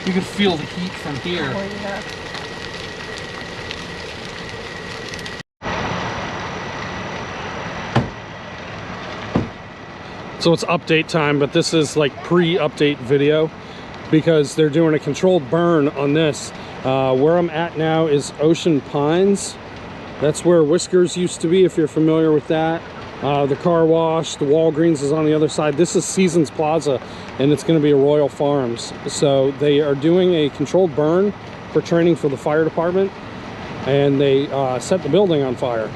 You can feel the heat from here. Oh, yeah. So it's update time, but this is like pre-update video because they're doing a controlled burn on this. Where I'm at now is Ocean Pines. That's where Whiskers used to be, if you're familiar with that. The car wash, the Walgreens is on the other side. This is Seasons Plaza, and it's going to be a Royal Farms. So they are doing a controlled burn for training for the fire department, and they set the building on fire.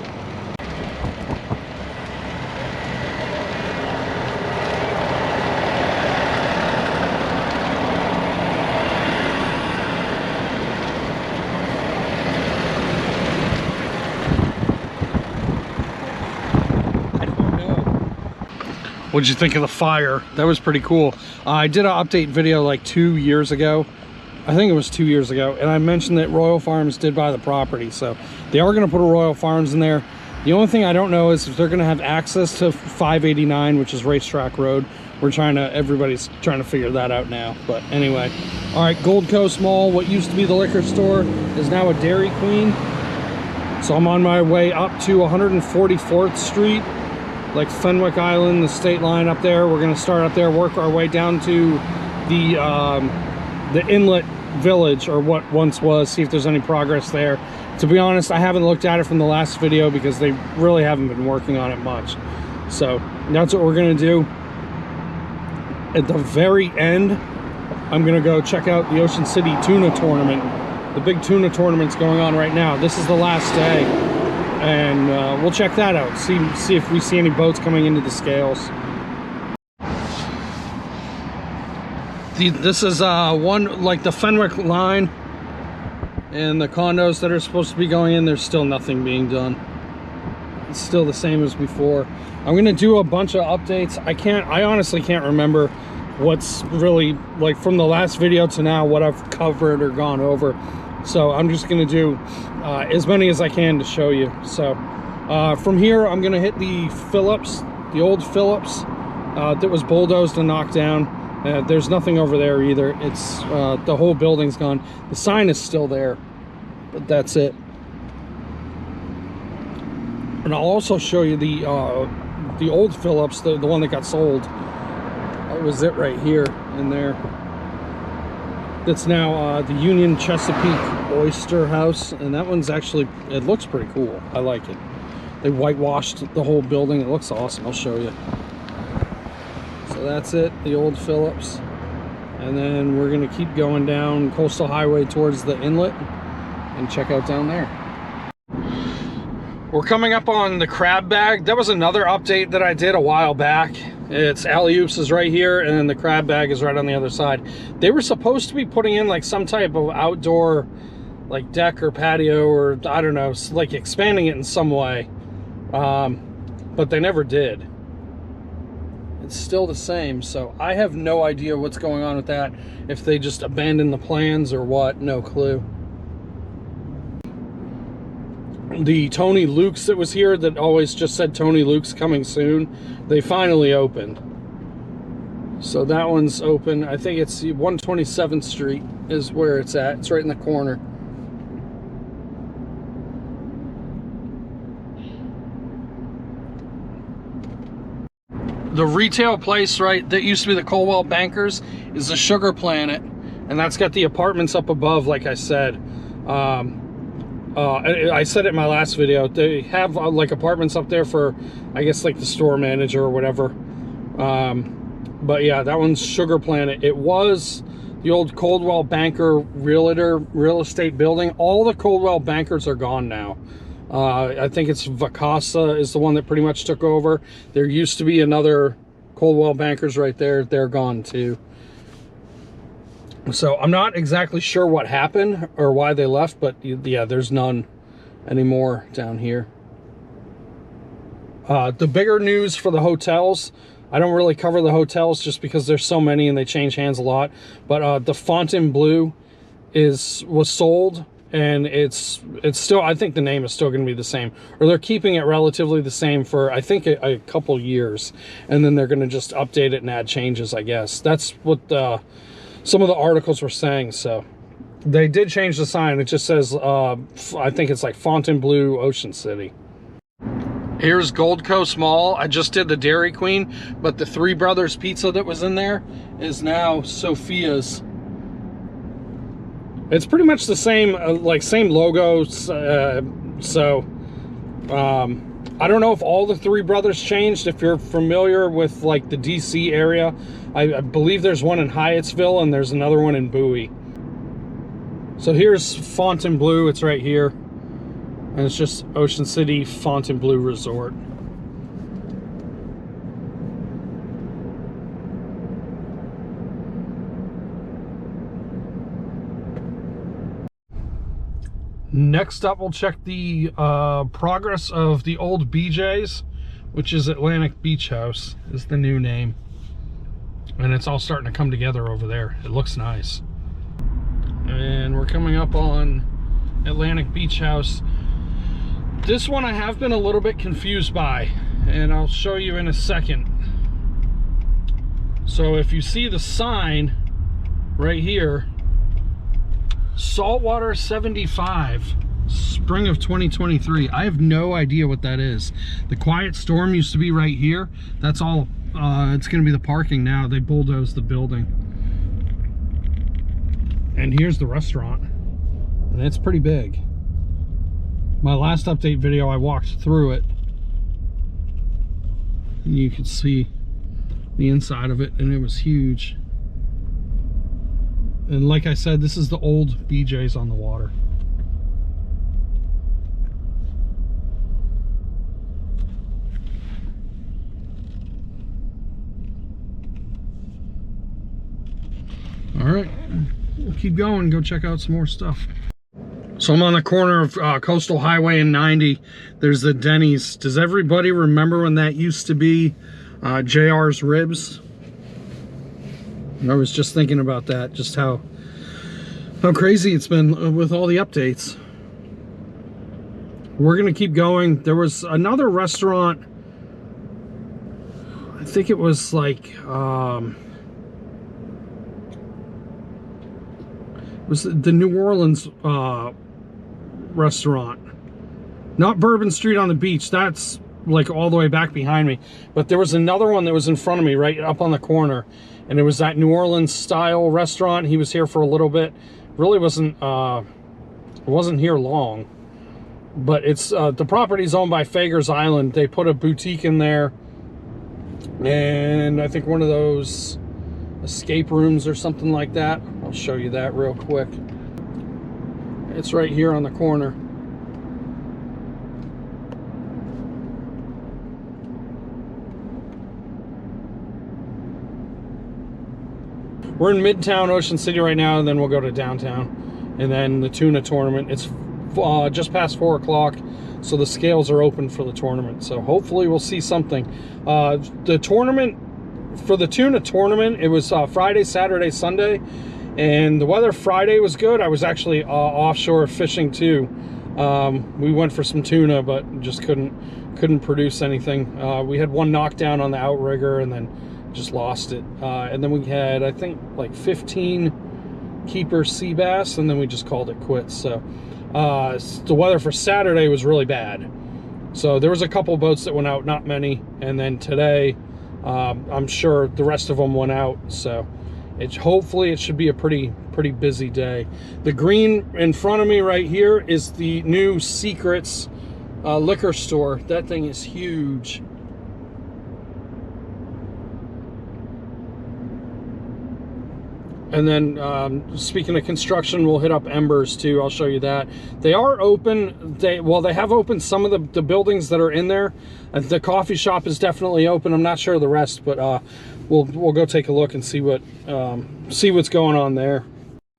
What'd you think of the fire? That was pretty cool. I did an update video like 2 years ago. I think it was 2 years ago. And I mentioned that Royal Farms did buy the property. So they are going to put a Royal Farms in there. The only thing I don't know is if they're going to have access to 589, which is Racetrack Road. Everybody's trying to figure that out now. But anyway. All right, Gold Coast Mall. What used to be the liquor store is now a Dairy Queen. So I'm on my way up to 144th Street. Like Fenwick Island, the state line up there. We're gonna start up there, work our way down to the Inlet village, or what once was, see if there's any progress there. To be honest, I haven't looked at it from the last video because they really haven't been working on it much. So that's what we're gonna do. At the very end, I'm gonna go check out the Ocean City Tuna Tournament. The big tuna tournament's going on right now. This is the last day. And we'll check that out, see if we see any boats coming into the scales. This is one, like the Fenwick line and the condos that are supposed to be going in, there's still nothing being done. It's still the same as before. I'm gonna do a bunch of updates. I honestly can't remember what's really, like from the last video to now, what I've covered or gone over. So I'm just gonna do as many as I can to show you. So from here, I'm gonna hit the Phillips, the old Phillips that was bulldozed and knocked down. There's nothing over there either. It's the whole building's gone. The sign is still there, but that's it. And I'll also show you the old Phillips, the one that got sold. That was it right here and there. That's now the Union Chesapeake Oyster House, and that one's actually, it looks pretty cool. I like it. They whitewashed the whole building. It looks awesome. I'll show you. So that's it, the old Phillips. And then we're gonna keep going down Coastal Highway towards the Inlet and check out down there. We're coming up on the crab bag. That was another update that I did a while back. It's alley-oops is right here, and then the crab bag is right on the other side. They were supposed to be putting in like some type of outdoor like deck or patio, or I don't know, like expanding it in some way. But they never did. It's still the same, so I have no idea what's going on with that. If they just abandoned the plans or what, no clue. The Tony Luke's that was here, that always just said Tony Luke's coming soon, they finally opened. So that one's open. I think it's 127th Street is where it's at. It's right in the corner. The retail place, right, that used to be the Coldwell Bankers, is the Sugar Planet, and that's got the apartments up above, like I said. I said it in my last video. They have like apartments up there for, I guess, like the store manager or whatever. But yeah, that one's Sugar Planet. It was the old Coldwell Banker real estate building. All the Coldwell Bankers are gone now. I think it's Vacasa is the one that pretty much took over. There used to be another Coldwell Bankers right there. They're gone too. So I'm not exactly sure what happened or why they left, but yeah, there's none anymore down here. The bigger news for the hotels, I don't really cover the hotels just because there's so many and they change hands a lot, but the Fontainebleau was sold, and it's still, I think the name is still going to be the same, or they're keeping it relatively the same for I think a couple years, and then they're going to just update it and add changes, I guess. That's what some of the articles were saying. So they did change the sign. It just says, I think it's like Fontainebleau Ocean City. Here's Gold Coast Mall. I just did the Dairy Queen, but the Three Brothers pizza that was in there is now Sophia's. It's pretty much the same, like same logos. I don't know if all the Three Brothers changed. If you're familiar with like the DC area, I believe there's one in Hyattsville and there's another one in Bowie. So here's Fontainebleau. It's right here. And it's just Ocean City Fontainebleau Resort. Next up, we'll check the progress of the old BJ's, which is Atlantic Beach House, is the new name. And it's all starting to come together over there. It looks nice. And we're coming up on Atlantic Beach House. This one I have been a little bit confused by, and I'll show you in a second. So if you see the sign right here, Saltwater 75, spring of 2023. I have no idea what that is. The Quiet Storm used to be right here. That's all, it's gonna be the parking now. They bulldozed the building. And here's the restaurant, and it's pretty big. My last update video, I walked through it, and you could see the inside of it, and it was huge. And like I said, this is the old BJ's on the water. All right, we'll keep going, go check out some more stuff. So I'm on the corner of Coastal Highway and 90. There's the Denny's. Does everybody remember when that used to be JR's Ribs? I was just thinking about that, just how crazy it's been with all the updates. We're gonna keep going. There was another restaurant, I think it was like it was the New Orleans restaurant, not Bourbon Street on the beach. That's like all the way back behind me, but there was another one that was in front of me right up on the corner, and it was that New Orleans style restaurant. He was here for a little bit, really wasn't here long, but it's the property's owned by Fenwick Island. They put a boutique in there, and I think one of those escape rooms or something like that. I'll show you that real quick. It's right here on the corner. We're in Midtown Ocean City right now, and then we'll go to downtown, and then the Tuna tournament. It's just past 4 o'clock, so the scales are open for the tournament. So hopefully we'll see something. The tournament, for the Tuna tournament, it was Friday, Saturday, Sunday, and the weather Friday was good. I was actually offshore fishing too. We went for some tuna, but just couldn't produce anything. We had one knockdown on the outrigger and then just lost it. And then we had, I think, like 15 keeper sea bass, and then we just called it quits. So the weather for Saturday was really bad. So there was a couple boats that went out, not many. And then today, I'm sure the rest of them went out. So hopefully it should be a pretty busy day. The green in front of me right here is the new Secrets liquor store. That thing is huge. And then speaking of construction, we'll hit up Embers too. I'll show you that. They are open. They have opened some of the buildings that are in there. The coffee shop is definitely open. I'm not sure of the rest, but we'll go take a look and see what's going on there.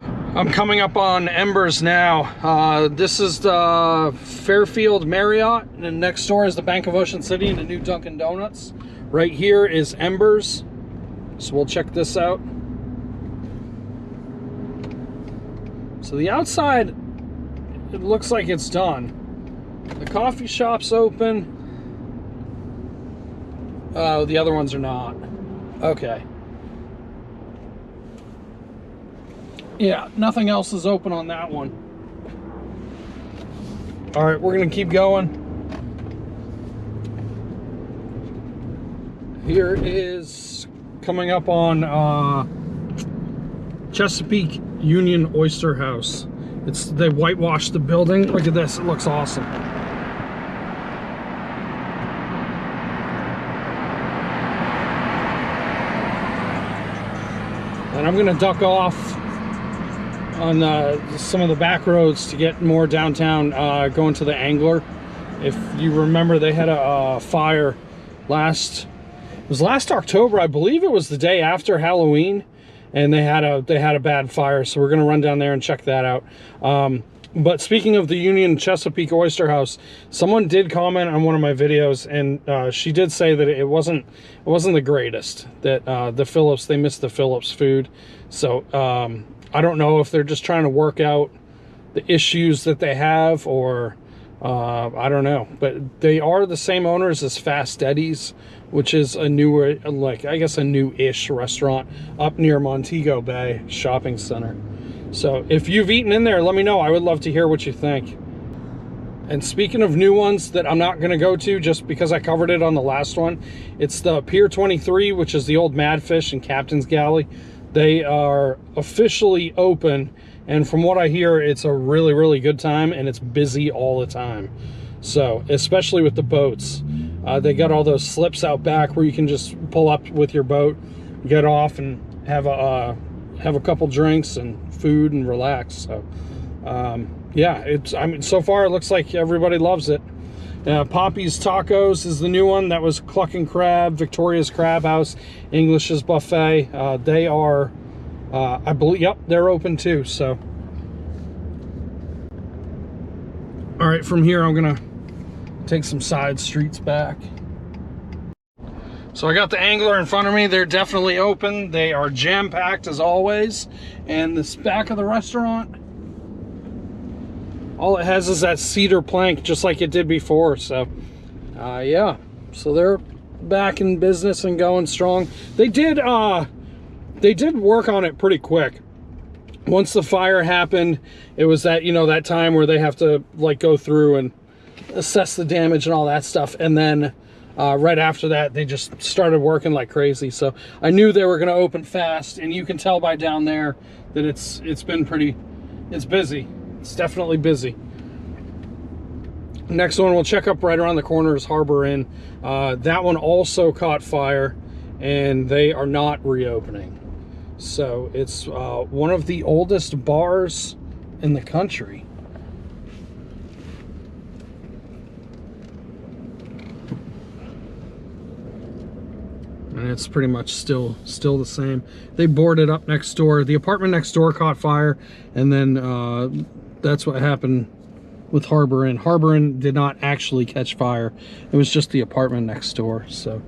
I'm coming up on Embers now. This is the Fairfield Marriott, and next door is the Bank of Ocean City and the new Dunkin' Donuts. Right here is Embers, so we'll check this out. So the outside, it looks like it's done. The coffee shop's open. Oh, the other ones are not. Okay. Yeah, nothing else is open on that one. All right, we're gonna keep going. Here is coming up on Chesapeake Union Oyster House. They whitewashed the building. Look at this, it looks awesome. And I'm gonna duck off on some of the back roads to get more downtown, going to the Angler. If you remember, they had a fire last October. I believe it was the day after Halloween, and they had a bad fire. So we're gonna run down there and check that out. But speaking of the Union Chesapeake Oyster House, someone did comment on one of my videos, and she did say that it wasn't the greatest. That they missed the Phillips food. So I don't know if they're just trying to work out the issues that they have, or I don't know. But they are the same owners as Fast Eddie's, which is a newer, like I guess a new-ish restaurant up near Montego Bay Shopping Center. So if you've eaten in there, let me know. I would love to hear what you think. And speaking of new ones that I'm not going to go to just because I covered it on the last one, it's the Pier 23, which is the old Madfish and Captain's Galley. They are officially open, and from what I hear, it's a really, really good time, and it's busy all the time. So, especially with the boats. They got all those slips out back where you can just pull up with your boat, get off, and have a couple drinks and food and relax. So yeah, I mean, so far it looks like everybody loves it. Poppy's Tacos is the new one. That was Cluck and Crab, Victoria's Crab House, English's Buffet. They are I believe, yep, they're open too. So all right, from here I'm gonna take some side streets back. So I got the Angler in front of me. They're definitely open. They are jam-packed as always. And this back of the restaurant, all it has is that cedar plank, just like it did before. So yeah, so they're back in business and going strong. They did work on it pretty quick. Once the fire happened, it was that, you know, that time where they have to like go through and assess the damage and all that stuff. And then right after that, they just started working like crazy. So I knew they were going to open fast, and you can tell by down there that it's busy. It's definitely busy. Next one we'll check up right around the corner is Harbor Inn. That one also caught fire, and they are not reopening. So it's one of the oldest bars in the country. And it's pretty much still the same. They boarded up next door. The apartment next door caught fire, and then that's what happened with Harbor Inn. Harbor Inn did not actually catch fire. It was just the apartment next door. So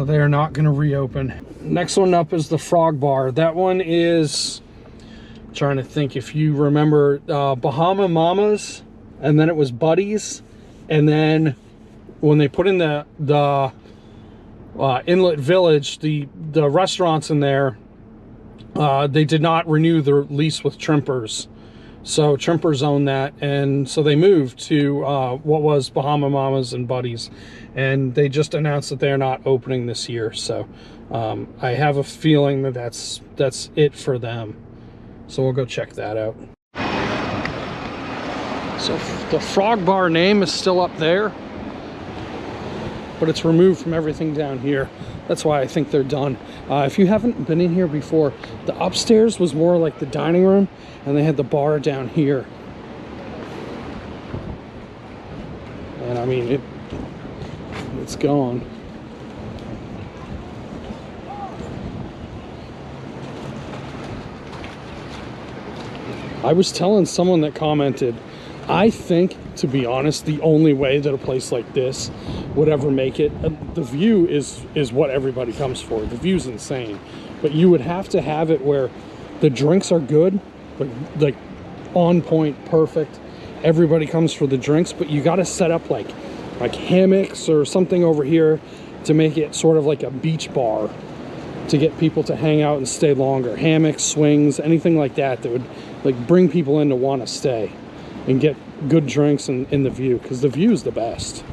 they are not going to reopen. Next one up is the Frog Bar. That one is, I'm trying to think if you remember, Bahama Mamas, and then it was Buddies, and then when they put in the Inlet Village, the restaurants in there, they did not renew their lease with Trimpers. So Trimpers own that, and so they moved to what was Bahama Mamas and Buddies, and they just announced that they're not opening this year. So I have a feeling that that's it for them. So we'll go check that out. So the Frog Bar name is still up there, but it's removed from everything down here. That's why I think they're done. If you haven't been in here before, the upstairs was more like the dining room, and they had the bar down here. And I mean, it's gone. I was telling someone that commented, I think, to be honest, the only way that a place like this would ever make it, the view is what everybody comes for. The view's insane, but you would have to have it where the drinks are good, like on point, perfect. Everybody comes for the drinks, but you got to set up like hammocks or something over here to make it sort of like a beach bar to get people to hang out and stay longer. Hammocks, swings, anything like that that would like bring people in to want to stay and get good drinks in the view, because the view is the best.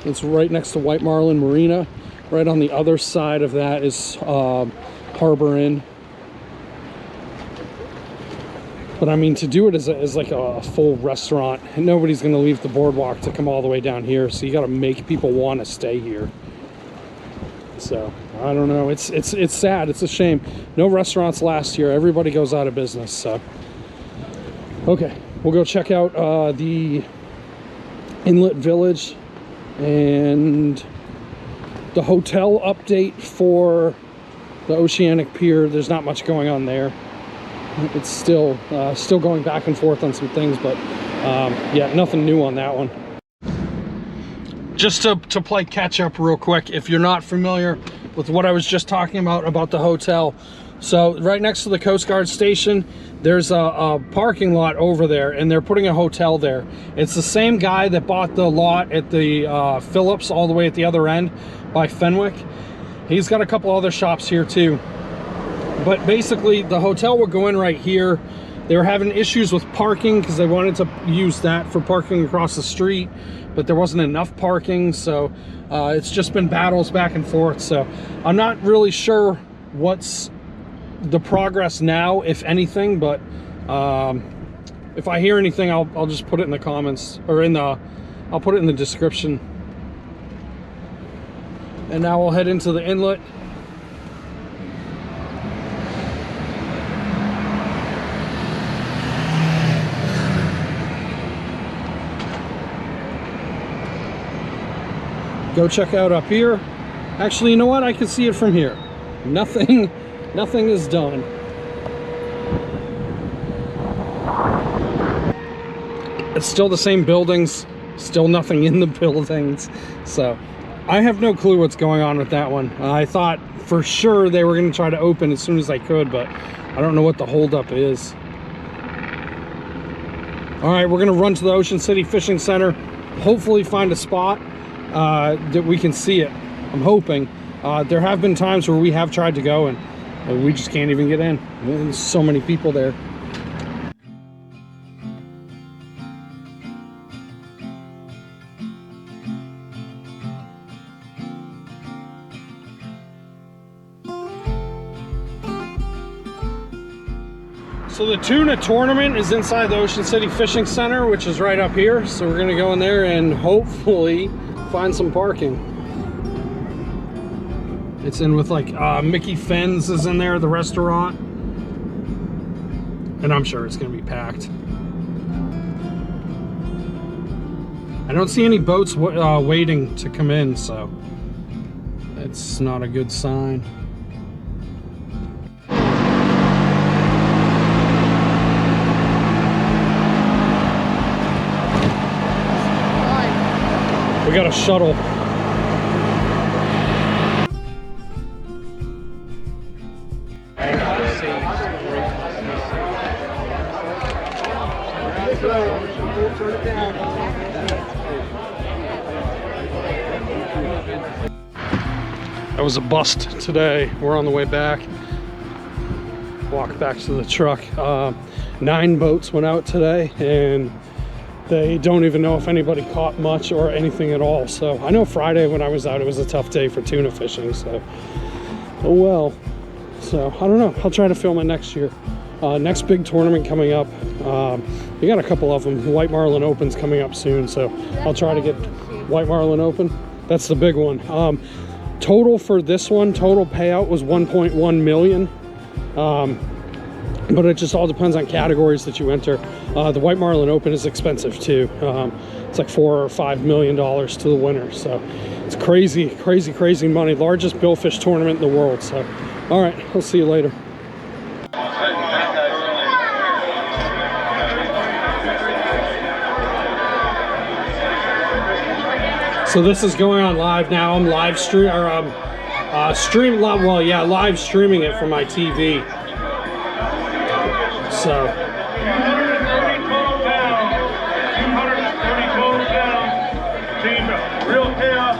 It's right next to White Marlin Marina. Right on the other side of that is Harbor Inn. But I mean, to do it as like a full restaurant, and nobody's going to leave the boardwalk to come all the way down here, so you got to make people want to stay here. So I don't know, it's sad, it's a shame. No restaurants last year, everybody goes out of business. So okay, we'll go check out the Inlet Village and the hotel update for the Oceanic Pier. There's not much going on there. It's still going back and forth on some things, but yeah, nothing new on that one. Just to play catch up real quick, if you're not familiar with what I was just talking about the hotel. So right next to the Coast Guard station, there's a parking lot over there, and they're putting a hotel there. It's the same guy that bought the lot at the Phillips all the way at the other end by Fenwick. He's got a couple other shops here too. But basically, the hotel will go in right here. They were having issues with parking because they wanted to use that for parking across the street, but there wasn't enough parking, so it's just been battles back and forth. So I'm not really sure what's the progress now, if anything, but if I hear anything, I'll just put it in the comments, or I'll put it in the description. And now we'll head into the inlet. Go check out up here. Actually, you know what? I can see it from here. Nothing is done. It's still the same buildings, still nothing in the buildings. So I have no clue what's going on with that one. I thought for sure they were going to try to open as soon as I could, but I don't know what the holdup is. All right, we're going to run to the Ocean City Fishing Center, hopefully find a spot that we can see it. I'm hoping. There have been times where we have tried to go and we just can't even get in. There's so many people there. So the Tuna tournament is inside the Ocean City Fishing Center, which is right up here. So we're gonna go in there and hopefully find some parking. It's in with like Mickey Fenn's is in there, the restaurant. And I'm sure it's gonna be packed. I don't see any boats waiting to come in, so it's not a good sign. We got a shuttle. That was a bust today. We're on the way back. Walk back to the truck. 9 boats went out today, and they don't even know if anybody caught much or anything at all. So I know Friday when I was out, it was a tough day for tuna fishing. So, oh well. So I don't know. I'll try to film it next year. Next big tournament coming up. We got a couple of them. White Marlin Open's coming up soon, so I'll try to get White Marlin Open. That's the big one. Total for this one, total payout was 1.1 million. But it just all depends on categories that you enter. The White Marlin Open is expensive too. It's like $4 or $5 million to the winner. So it's crazy, crazy, crazy money. Largest billfish tournament in the world. So, all right, I'll see you later. So this is going on live now. I'm live streaming it from my TV. So Team Real Chaos,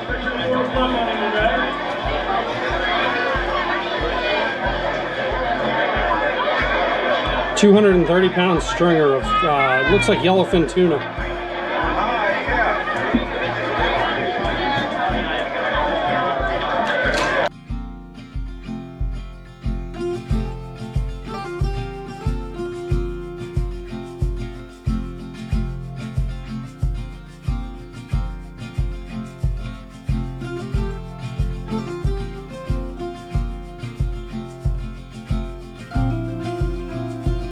230-pound stringer of, looks like yellowfin tuna.